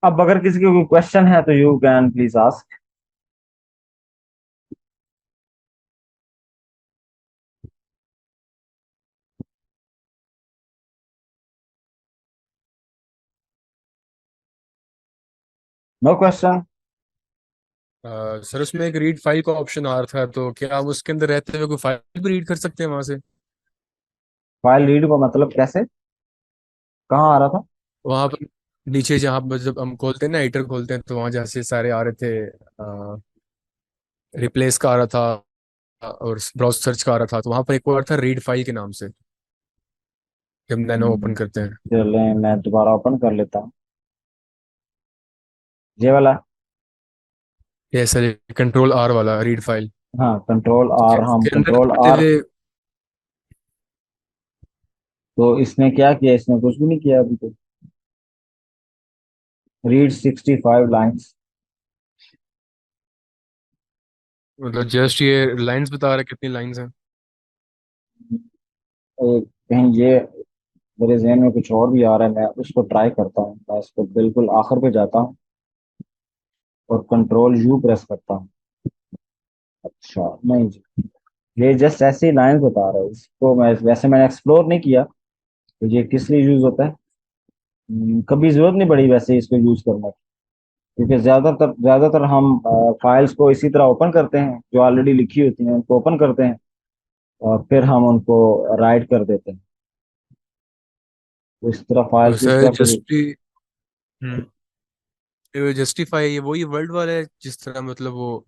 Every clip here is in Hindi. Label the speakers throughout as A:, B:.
A: अब अगर किसी को कोई क्वेश्चन है तो you can please ask. No question.
B: Sir उसमें एक रीड फाइल का ऑप्शन आ रहा था, तो क्या हम उसके अंदर रहते हुए कोई फाइल भी रीड कर सकते हैं वहां से?
A: फाइल रीड को मतलब कैसे, कहाँ आ रहा था?
B: वहां पर नीचे जहाँ पर जब हम खोलते हैं ना, एडिटर खोलते हैं, तो वहां जहाँ से सारे आ रहे थे, रिप्लेस का आ रहा था और ब्राउज सर्च का आ रहा था, तो वहां पर एक और था रीड फाइल के नाम से, जब नैनो ओपन करते हैं।
A: चलें मैं दोबारा ओपन कर लेता हूँ ये वाला।
B: ये सर कंट्रोल आर वाला रीड फाइल।
A: हाँ कंट्रोल
B: तो क्या
A: आर, हम
B: इसके अंदर
A: कंट्रोल
B: पढ़ते
A: आर।
B: हुए?
A: तो इसने क्या किया, इसने कुछ भी नहीं किया अभी तो। Read 65 lines.
B: मतलब जस्ट ये लाइंस बता रहा है कितनी लाइंस हैं।
A: कहीं ये मेरे जहन में कुछ और भी आ रहा है, मैं उसको ट्राई करता हूँ। मैं इसको बिल्कुल आखिर पे जाता हूँ और कंट्रोल यू प्रेस करता हूँ। अच्छा नहीं जी, ये जस्ट ऐसे ही लाइन्स बता रहा है। इसको मैं वैसे मैंने एक्सप्लोर नहीं किया तो ये किस लिए यूज होता है। कभी जरूरत नहीं पड़ी वैसे इसको यूज करने की, क्योंकि ज्यादातर हम फाइल्स को इसी तरह ओपन करते हैं, जो ऑलरेडी लिखी होती हैं उनको ओपन करते हैं और फिर हम उनको राइट कर देते हैं। तो इस तरह
B: तो
A: फाइल्स की
B: सर
A: स्ट्रक्चर।
B: जस्टिफाई ये वही वर्ल्ड वाला है जिस तरह, मतलब वो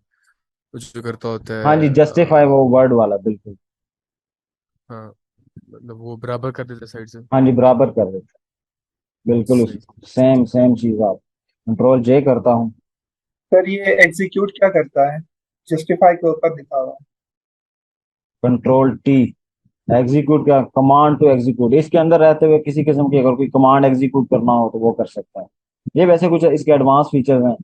B: कुछ जो करता होता
A: हाँ
B: है
A: जी, जस्टिफाई वो वर्ड वाला बिल्कुल।
B: हाँ, मतलब वो बराबर कर देता है साइड से।
A: हाँ जी, बराबर कर देते हैं बिल्कुल उस
B: सही।
A: सेम सेम चीज। आप कंट्रोल जे करता हूँ।
C: सर ये एग्जीक्यूट क्या करता है? जस्टिफाई के ऊपर लिखा हुआ है।
A: कंट्रोल टी, एग्जीक्यूट का कमांड टू एग्जीक्यूट। इसके अंदर रहते हुए किसी किस्म की अगर कोई कमांड एग्जीक्यूट करना हो तो वो कर सकता है। ये वैसे कुछ इसके एडवांस फीचर्स हैं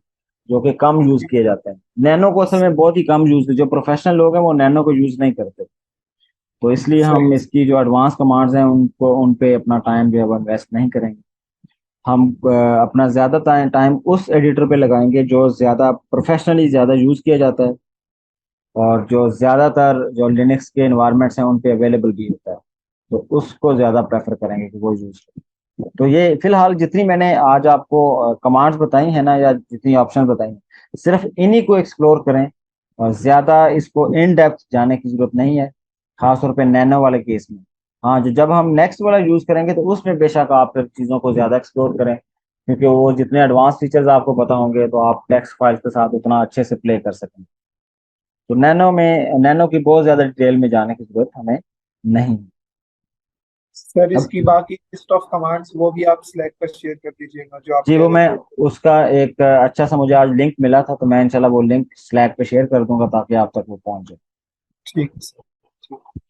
A: जो कि कम यूज किए जाते हैं। नैनो को असल में बहुत ही कम यूज, जो प्रोफेशनल लोग हैं वो नैनो को यूज नहीं करते। तो इसलिए हम
C: सही।
A: इसकी जो एडवांस कमांड्स हैं उनको उन पे अपना टाइम जो है वो इन्वेस्ट नहीं करेंगे। हम अपना ज्यादा टाइम उस एडिटर पे लगाएंगे जो ज्यादा प्रोफेशनली ज्यादा यूज किया जाता है और जो ज्यादातर जो लिनक्स के इन्वायरमेंट्स हैं उन पे अवेलेबल भी होता है। तो उसको ज्यादा प्रेफर करेंगे कि वो यूज करें। तो ये फिलहाल जितनी मैंने आज आपको कमांड्स बताई है ना, या जितनी ऑप्शन बताई हैं, सिर्फ इन्हीं को एक्सप्लोर करें और ज्यादा इसको इन डेप्थ जाने की जरूरत नहीं है, खासतौर पे नैनो वाले केस में। हाँ, जो जब हम नेक्स्ट वाला यूज करेंगे तो उसमें बेशक आप फिर चीजों को ज्यादा एक्सप्लोर करें, क्योंकि वो जितने एडवांस फीचर्स आपको पता होंगे तो आप टेक्स्ट फाइल के साथ उतना अच्छे से प्ले कर सकेंगे। तो नैनो की बहुत ज्यादा डिटेल में जाने की जरूरत हमें नहीं।
C: सर
A: अब
C: इसकी बाकी लिस्ट ऑफ कमांड्स वो भी आप स्लैक पर शेयर कर दीजिएगा जो आप
A: जी,
C: कह
A: वो
C: रहे
A: मैं
C: थे।
A: उसका एक अच्छा सा मुझे आज लिंक मिला था, तो मैं इंशाल्लाह वो लिंक स्लैक पे शेयर कर दूंगा ताकि आप तक वो पहुंच जाए।
C: ठीक है सर। ठीक।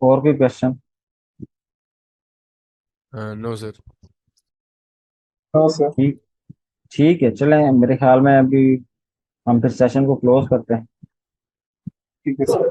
A: और कोई क्वेश्चन?
B: No sir.
C: हाँ सर।
A: ठीक, ठीक है, चलें मेरे ख्याल में अभी हम फिर सेशन को क्लोज करते हैं।
C: ठीक है सर।